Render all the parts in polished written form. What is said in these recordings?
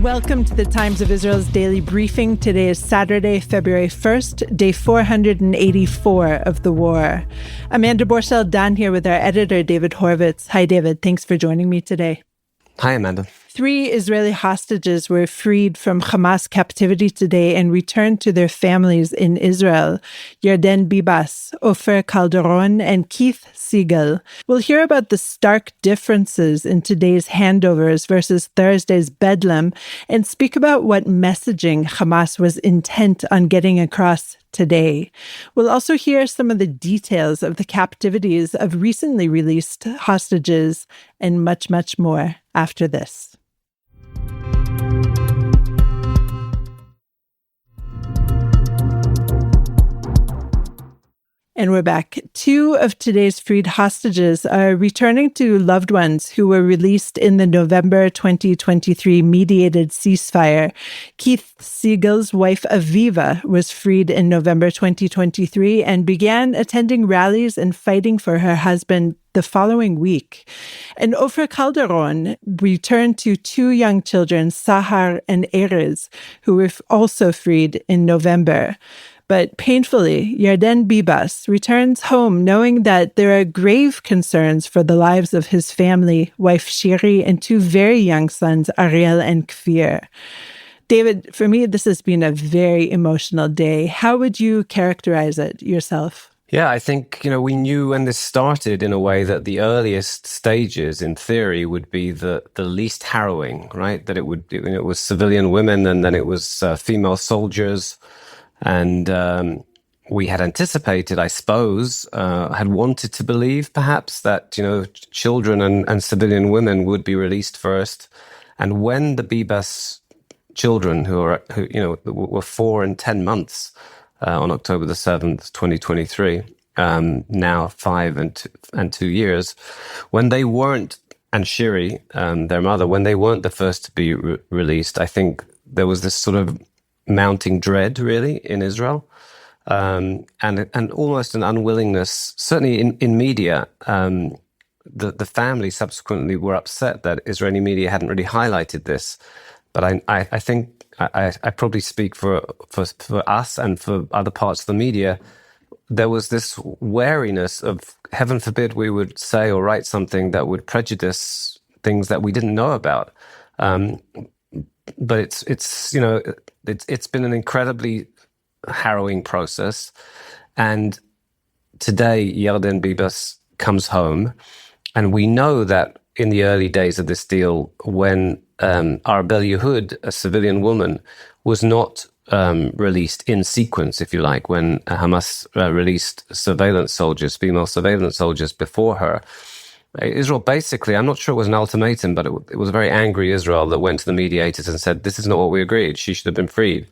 Welcome to the Times of Israel's daily briefing. Today is Saturday, February 1st, day 484 of the war. Amanda Borschel-Dan here with our editor, David Horovitz. Hi, David. Thanks for joining me today. Hi, Amanda. 3 Israeli hostages were freed from Hamas captivity today and returned to their families in Israel. Yarden Bibas, Ofer, Calderon, and Keith Siegel. We'll hear about the stark differences in today's handovers versus Thursday's bedlam and speak about what messaging Hamas was intent on getting across today. We'll also hear some of the details of the captivities of recently released hostages and much, much more after this. And we're back. 2 of today's freed hostages are returning to loved ones who were released in the November 2023 mediated ceasefire. Keith Siegel's wife, Aviva, was freed in November 2023 and began attending rallies and fighting for her husband the following week. And Ofer Calderon returned to 2 young children, Sahar and Erez, who were also freed in November. But painfully, Yarden Bibas returns home knowing that there are grave concerns for the lives of his family, wife Shiri, and 2 very young sons, Ariel and Kfir. David, for me, this has been a very emotional day. How would you characterize it yourself? Yeah, I think, we knew when this started in a way that the earliest stages, in theory, would be the least harrowing, right? That it was civilian women and then it was female soldiers. And we had anticipated, I suppose, had wanted to believe perhaps that, children and civilian women would be released first. And when the Bibas children who were 4 and 10 months on October the 7th, 2023, now 5 and 2 years, when they weren't, and Shiri, their mother, when they weren't the first to be released, I think there was this sort of mounting dread, really, in Israel, and almost an unwillingness, certainly in media. The family subsequently were upset that Israeli media hadn't really highlighted this. But I think I probably speak for us and for other parts of the media. There was this wariness of, heaven forbid, we would say or write something that would prejudice things that we didn't know about. But it's been an incredibly harrowing process. And today, Yarden Bibas comes home. And we know that in the early days of this deal, when Arbel Yehud, a civilian woman, was not released in sequence, if you like, when Hamas released female surveillance soldiers before her, Israel basically, I'm not sure it was an ultimatum, but it was a very angry Israel that went to the mediators and said, this is not what we agreed. She should have been freed.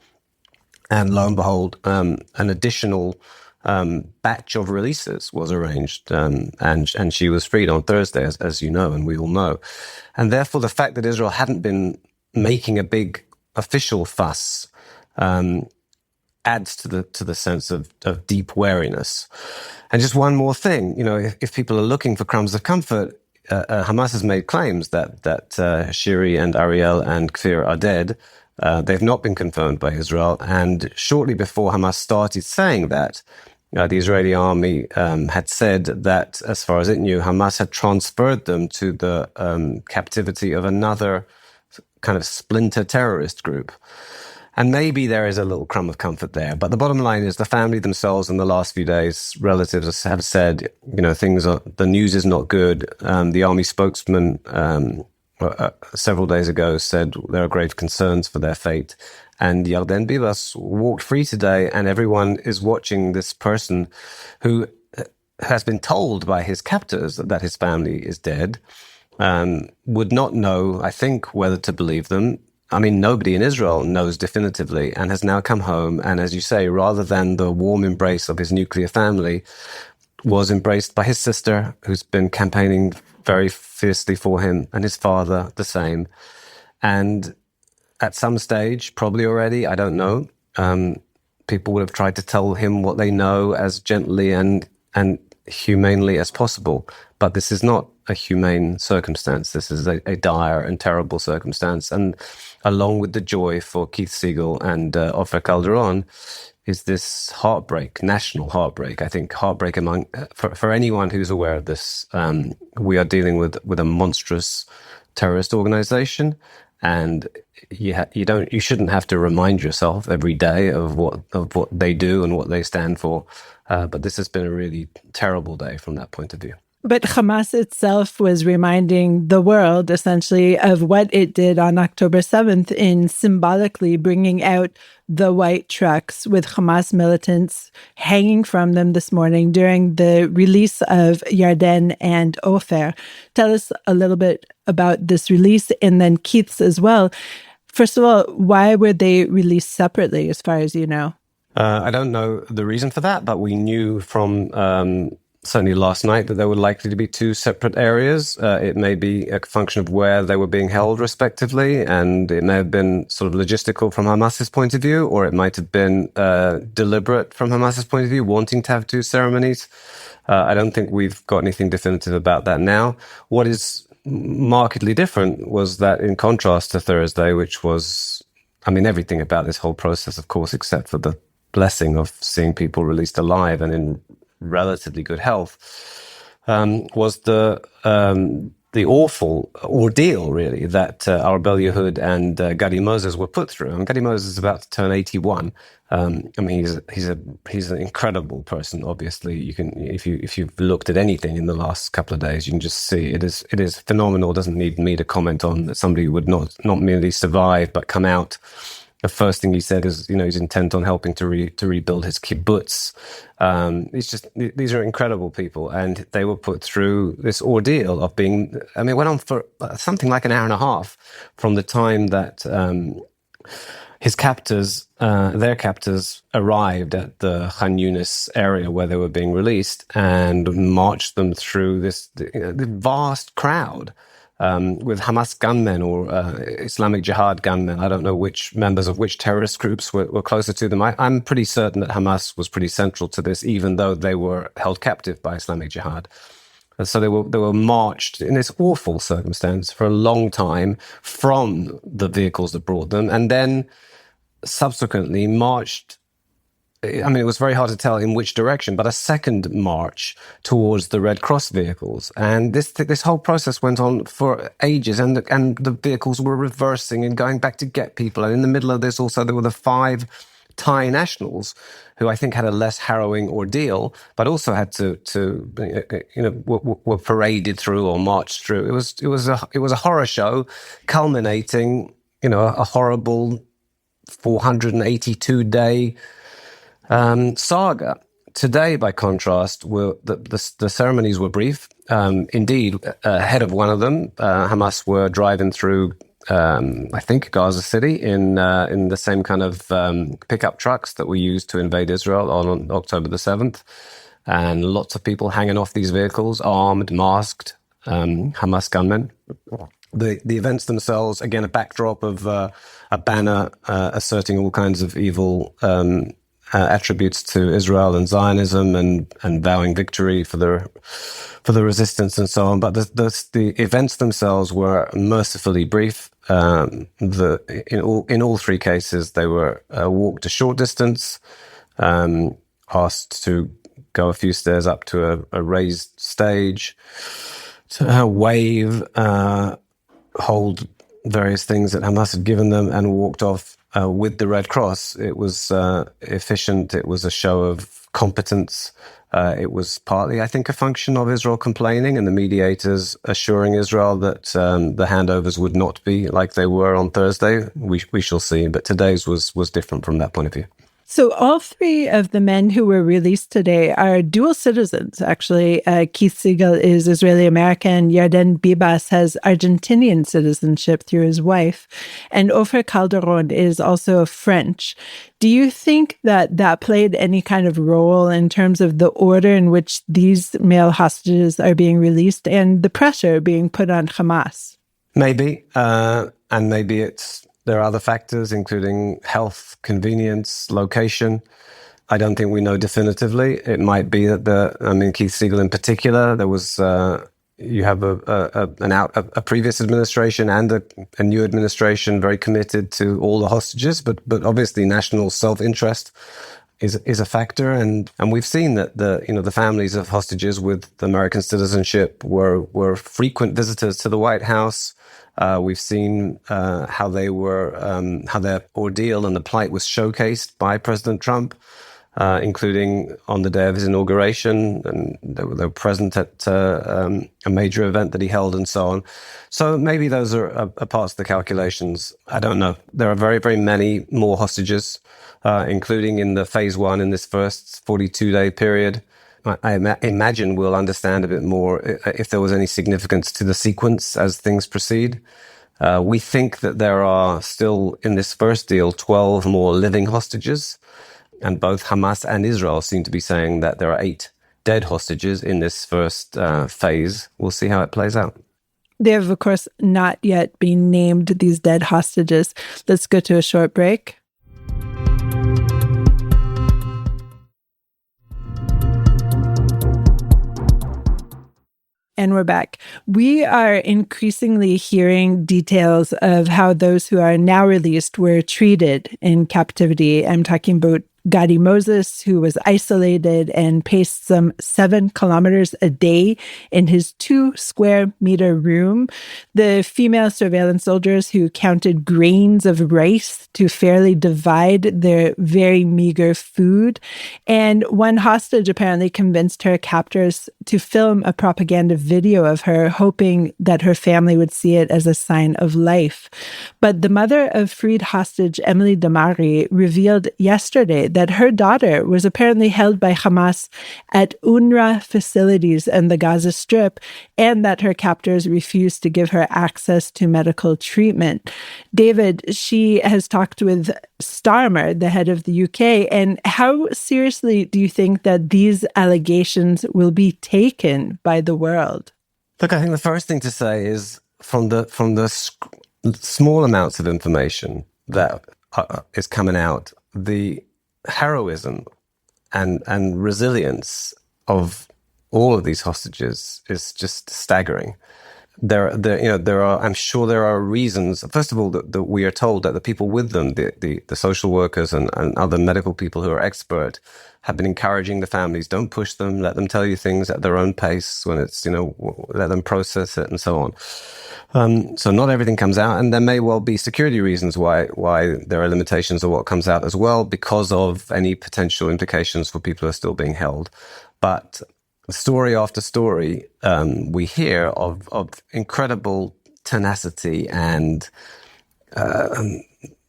And lo and behold, an additional batch of releases was arranged, and she was freed on Thursday, as you know, and we all know. And therefore, the fact that Israel hadn't been making a big official fuss adds to the sense of deep wariness. And just one more thing, if people are looking for crumbs of comfort, Hamas has made claims that Shiri and Ariel and Kfir are dead. They've not been confirmed by Israel. And shortly before Hamas started saying that, the Israeli army had said that, as far as it knew, Hamas had transferred them to the captivity of another kind of splinter terrorist group. And maybe there is a little crumb of comfort there. But the bottom line is the family themselves in the last few days, relatives have said, the news is not good. The army spokesman several days ago said there are grave concerns for their fate. And Yarden Bibas walked free today, and everyone is watching this person who has been told by his captors that his family is dead, would not know, I think, whether to believe them. I mean, nobody in Israel knows definitively, and has now come home. And as you say, rather than the warm embrace of his nuclear family, was embraced by his sister, who's been campaigning very fiercely for him, and his father, the same. And at some stage, probably already, I don't know, people would have tried to tell him what they know as gently and humanely as possible. But this is not a humane circumstance. This is a dire and terrible circumstance. And along with the joy for Keith Siegel and Ofer Calderon is this heartbreak, national heartbreak. I think heartbreak among for anyone who's aware of this. We are dealing with a monstrous terrorist organization, and you shouldn't have to remind yourself every day of what they do and what they stand for. But this has been a really terrible day from that point of view. But Hamas itself was reminding the world, essentially, of what it did on October 7th in symbolically bringing out the white trucks with Hamas militants hanging from them this morning during the release of Yarden and Ofer. Tell us a little bit about this release, and then Keith's as well. First of all, why were they released separately, as far as you know? I don't know the reason for that, but we knew from certainly last night that there were likely to be two separate areas. It may be a function of where they were being held respectively, and it may have been sort of logistical from Hamas's point of view, or it might have been deliberate from Hamas's point of view, wanting to have two ceremonies. I don't think we've got anything definitive about that now. What is markedly different was that, in contrast to Thursday, which was, everything about this whole process, of course, except for the blessing of seeing people released alive and in relatively good health, was the awful ordeal, really, that Arbel Yehud and Gadi Moses were put through. Gadi Moses is about to turn 81. He's an incredible person. Obviously, you can, if you've looked at anything in the last couple of days, you can just see it is phenomenal. It doesn't need me to comment on that. Somebody who would not merely survive but come out. The first thing he said is, he's intent on helping to rebuild his kibbutz. These are incredible people, and they were put through this ordeal of being. It went on for something like an hour and a half from the time that his captors, their captors, arrived at the Khan Yunis area where they were being released and marched them through the vast crowd. With Hamas gunmen or Islamic Jihad gunmen. I don't know which members of which terrorist groups were closer to them. I'm pretty certain that Hamas was pretty central to this, even though they were held captive by Islamic Jihad. And so they were marched in this awful circumstance for a long time from the vehicles that brought them, and then subsequently marched. It was very hard to tell in which direction, but a second march towards the Red Cross vehicles. And this whole process went on for ages, and the vehicles were reversing and going back to get people. And in the middle of this also, there were the 5 Thai nationals who I think had a less harrowing ordeal, but also had were paraded through or marched through. It was a horror show culminating, a horrible 482-day saga. Today, by contrast, the ceremonies were brief. Indeed, ahead of one of them, Hamas were driving through, I think, Gaza City in the same kind of pickup trucks that were used to invade Israel on October the 7th. And lots of people hanging off these vehicles, armed, masked, Hamas gunmen. The events themselves, again, a backdrop of a banner asserting all kinds of evil attributes to Israel and Zionism and vowing victory for the resistance and so on. But the events themselves were mercifully brief. In all 3 cases, they were walked a short distance, asked to go a few stairs up to a raised stage, to wave, hold various things that Hamas had given them, and walked off with the Red Cross. It was efficient. It was a show of competence. It was partly, I think, a function of Israel complaining and the mediators assuring Israel that the handovers would not be like they were on Thursday. We shall see. But today's was different from that point of view. So all 3 of the men who were released today are dual citizens, actually. Keith Siegel is Israeli-American. Yarden Bibas has Argentinian citizenship through his wife. And Ofer Calderon is also French. Do you think that played any kind of role in terms of the order in which these male hostages are being released and the pressure being put on Hamas? Maybe. And maybe there are other factors, including health, convenience, location. I don't think we know definitively. It might be that Keith Siegel in particular, there was You have a previous administration and a new administration very committed to all the hostages, but obviously national self-interest is a factor, and we've seen that the families of hostages with American citizenship were frequent visitors to the White House. We've seen how their ordeal and the plight was showcased by President Trump, including on the day of his inauguration, and they were present at a major event that he held and so on. So maybe those are parts of the calculations. I don't know. There are very, very many more hostages, including in the phase one in this first 42-day period. I imagine we'll understand a bit more if there was any significance to the sequence as things proceed. We think that there are still, in this first deal, 12 more living hostages. And both Hamas and Israel seem to be saying that there are 8 dead hostages in this first phase. We'll see how it plays out. They have, of course, not yet been named, these dead hostages. Let's go to a short break. And we're back. We are increasingly hearing details of how those who are now released were treated in captivity. I'm talking about Gadi Moses, who was isolated and paced some 7 kilometers a day in his 2-square-meter room. The female surveillance soldiers who counted grains of rice to fairly divide their very meager food. And one hostage apparently convinced her captors to film a propaganda video of her, hoping that her family would see it as a sign of life. But the mother of freed hostage Emily Damari revealed yesterday that her daughter was apparently held by Hamas at UNRWA facilities in the Gaza Strip, and that her captors refused to give her access to medical treatment. David, she has talked with Starmer, the head of the UK, and how seriously do you think that these allegations will be taken by the world? Look, I think the first thing to say is from the small amounts of information that is coming out, the heroism and resilience of all of these hostages is just staggering. I'm sure there are reasons. First of all, that we are told that the people with them, the social workers and other medical people who are expert, have been encouraging the families, don't push them, let them tell you things at their own pace when it's, let them process it and so on. So not everything comes out, and there may well be security reasons why there are limitations of what comes out as well, because of any potential implications for people who are still being held. But story after story, we hear of incredible tenacity and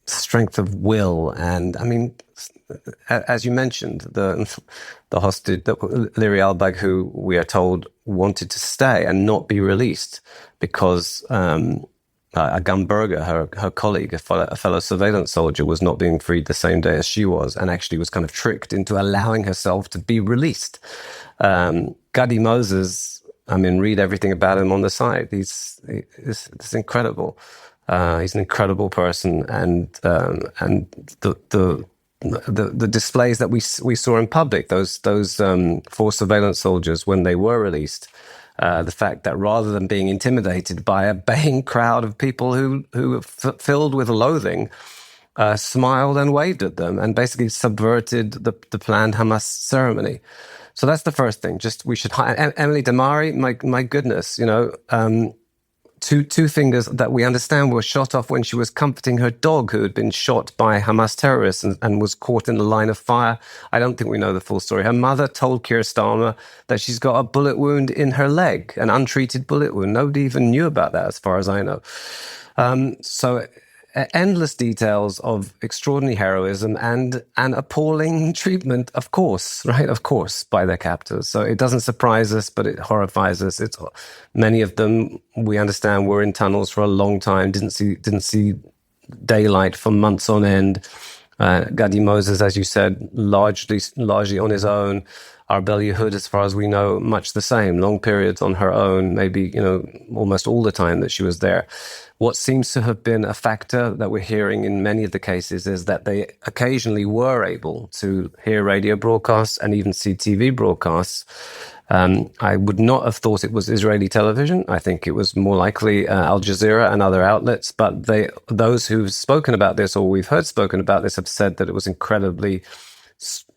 strength of will. And I mean, as you mentioned, the hostage, Liri Albag, who we are told wanted to stay and not be released because Gumberger, her colleague, a fellow surveillance soldier, was not being freed the same day as she was, and actually was kind of tricked into allowing herself to be released. Gadi Moses, I mean, read everything about him on the site. He's incredible. He's an incredible person, and the displays that we saw in public, those 4 surveillance soldiers when they were released. The fact that rather than being intimidated by a baying crowd of people who were filled with loathing, smiled and waved at them and basically subverted the planned Hamas ceremony. So that's the first thing. Just we should Emily Damari. My goodness, two fingers that we understand were shot off when she was comforting her dog who had been shot by Hamas terrorists and was caught in the line of fire. I don't think we know the full story. Her mother told Keir Starmer that she's got a bullet wound in her leg, an untreated bullet wound. Nobody even knew about that, as far as I know. So endless details of extraordinary heroism and appalling treatment, of course, right? Of course, by their captors. So it doesn't surprise us, but it horrifies us. Many of them, we understand, were in tunnels for a long time, didn't see daylight for months on end. Gadi Moses, as you said, largely on his own. Arbel Yehud, as far as we know, much the same, long periods on her own, maybe, almost all the time that she was there. What seems to have been a factor that we're hearing in many of the cases is that they occasionally were able to hear radio broadcasts and even see TV broadcasts. I would not have thought it was Israeli television. I think it was more likely Al Jazeera and other outlets. But those who've spoken about this, or we've heard spoken about this, have said that it was incredibly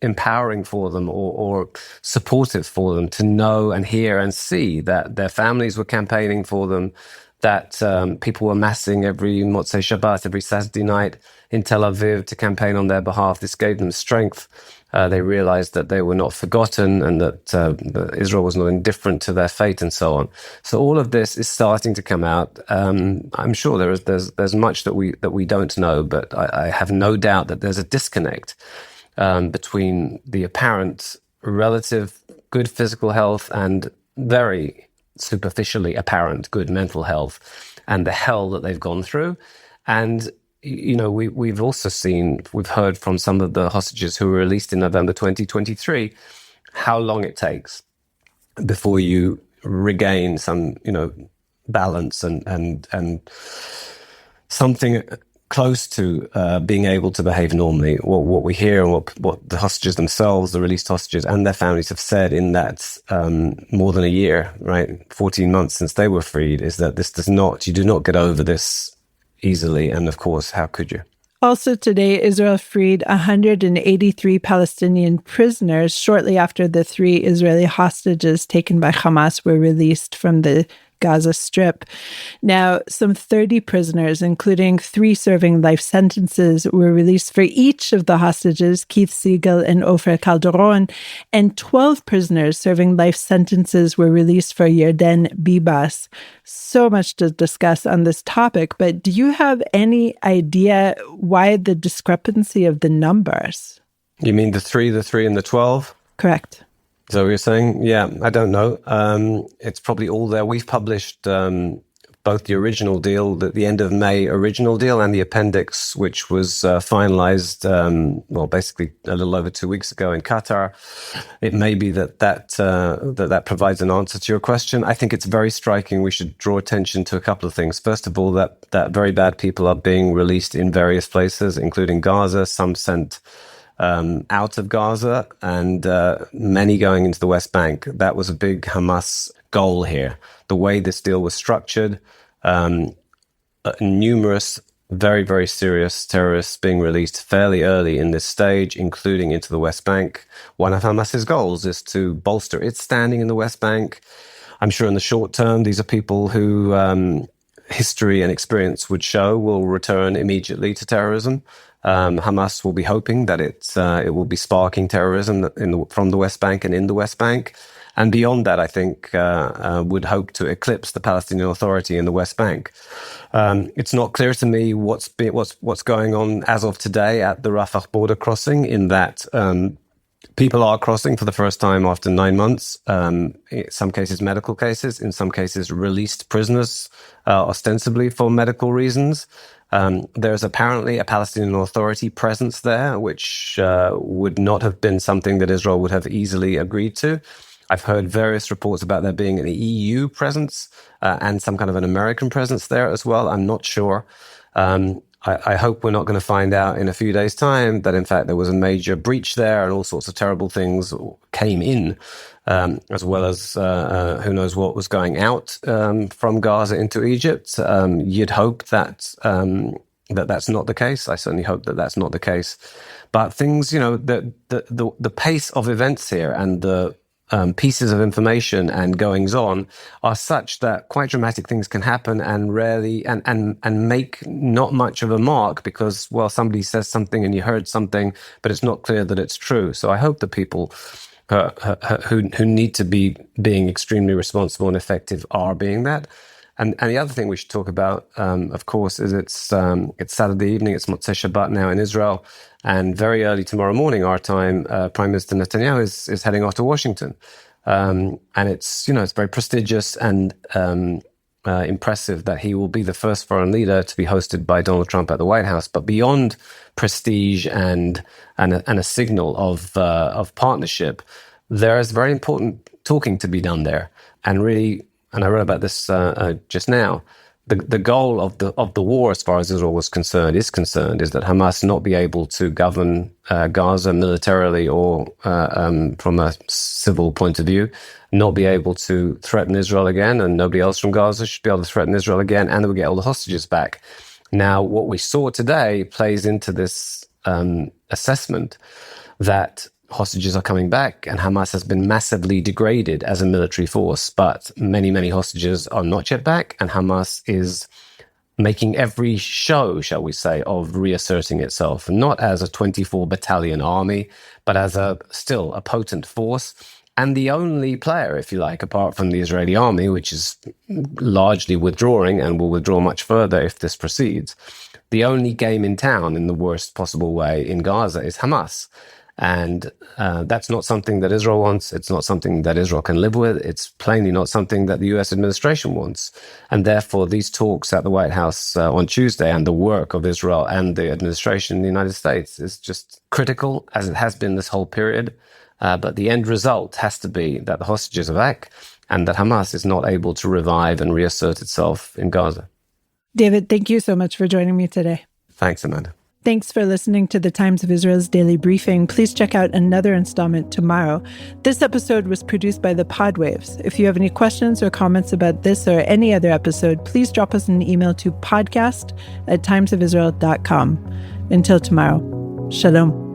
empowering for them, or supportive for them, to know and hear and see that their families were campaigning for them, that people were massing every Motzei Shabbat, every Saturday night in Tel Aviv to campaign on their behalf. This gave them strength. They realized that they were not forgotten, and that Israel was not indifferent to their fate, and so on. So all of this is starting to come out. I'm sure there's much that we don't know, but I have no doubt that there's a disconnect between the apparent relative good physical health and very superficially apparent good mental health, and the hell that they've gone through. And we've also we've heard from some of the hostages who were released in November 2023 how long it takes before you regain some balance and something close to being able to behave normally. What we hear, and what the hostages themselves, the released hostages and their families have said in that more than a year, right, 14 months since they were freed, is that you do not get over this easily. And of course, how could you? Also today, Israel freed 183 Palestinian prisoners shortly after the 3 Israeli hostages taken by Hamas were released from the Gaza Strip. Now, some 30 prisoners, including 3 serving life sentences, were released for each of the hostages, Keith Siegel and Ofer Calderon, and 12 prisoners serving life sentences were released for Yarden Bibas. So much to discuss on this topic, but do you have any idea why the discrepancy of the numbers? You mean the 3, and the 12? Correct. Is that what you're saying? Yeah, I don't know. It's probably all there. We've published both the original deal, the end of May original deal, and the appendix, which was finalized, basically a little over 2 weeks ago in Qatar. It may be that provides an answer to your question. I think it's very striking. We should draw attention to a couple of things. First of all, that very bad people are being released in various places, including Gaza, some sent out of Gaza, and many going into the West Bank. That was a big Hamas goal here. The way this deal was structured, numerous very, very serious terrorists being released fairly early in this stage, including into the West Bank. One of Hamas's goals is to bolster its standing in the West Bank. I'm sure in the short term, these are people who history and experience would show will return immediately to terrorism. Hamas will be hoping that it will be sparking terrorism from the West Bank and in the West Bank. And beyond that, I think, would hope to eclipse the Palestinian Authority in the West Bank. It's not clear to me what's going on as of today at the Rafah border crossing, in that people are crossing for the first time after 9 months. In some cases, medical cases. In some cases, released prisoners, ostensibly for medical reasons. There's apparently a Palestinian Authority presence there, which would not have been something that Israel would have easily agreed to. I've heard various reports about there being an EU presence and some kind of an American presence there as well. I'm not sure. I hope we're not going to find out in a few days' time that, in fact, there was a major breach there and all sorts of terrible things came in, as well as who knows what was going out from Gaza into Egypt. You'd hope that that's not the case. I certainly hope that that's not the case. But things, the pace of events here and the pieces of information and goings on are such that quite dramatic things can happen and rarely and make not much of a mark, because, well, somebody says something and you heard something, but it's not clear that it's true. So I hope that people who need to be being extremely responsible and effective are being that. And the other thing we should talk about, of course, is it's Saturday evening. It's Motzei Shabbat now in Israel. And very early tomorrow morning, our time, Prime Minister Netanyahu is heading off to Washington. And it's very prestigious and impressive that he will be the first foreign leader to be hosted by Donald Trump at the White House. But beyond prestige and a signal of partnership, there is very important talking to be done there. And really, and I wrote about this just now, the goal of the war, as far as Israel was concerned, is that Hamas not be able to govern Gaza militarily or from a civil point of view, not be able to threaten Israel again, and nobody else from Gaza should be able to threaten Israel again, and they would get all the hostages back. Now, what we saw today plays into this assessment that hostages are coming back and Hamas has been massively degraded as a military force, but many, many hostages are not yet back, and Hamas is making every show, shall we say, of reasserting itself, not as a 24 battalion army, but as still a potent force, and the only player, if you like, apart from the Israeli army, which is largely withdrawing and will withdraw much further if this proceeds. The only game in town, in the worst possible way, in Gaza is Hamas. And that's not something that Israel wants. It's not something that Israel can live with. It's plainly not something that the U.S. administration wants. And therefore, these talks at the White House on Tuesday and the work of Israel and the administration in the United States is just critical, as it has been this whole period. But the end result has to be that the hostages are back and that Hamas is not able to revive and reassert itself in Gaza. David, thank you so much for joining me today. Thanks, Amanda. Thanks for listening to the Times of Israel's Daily Briefing. Please check out another installment tomorrow. This episode was produced by the Podwaves. If you have any questions or comments about this or any other episode, please drop us an email to podcast@timesofisrael.com. Until tomorrow, shalom.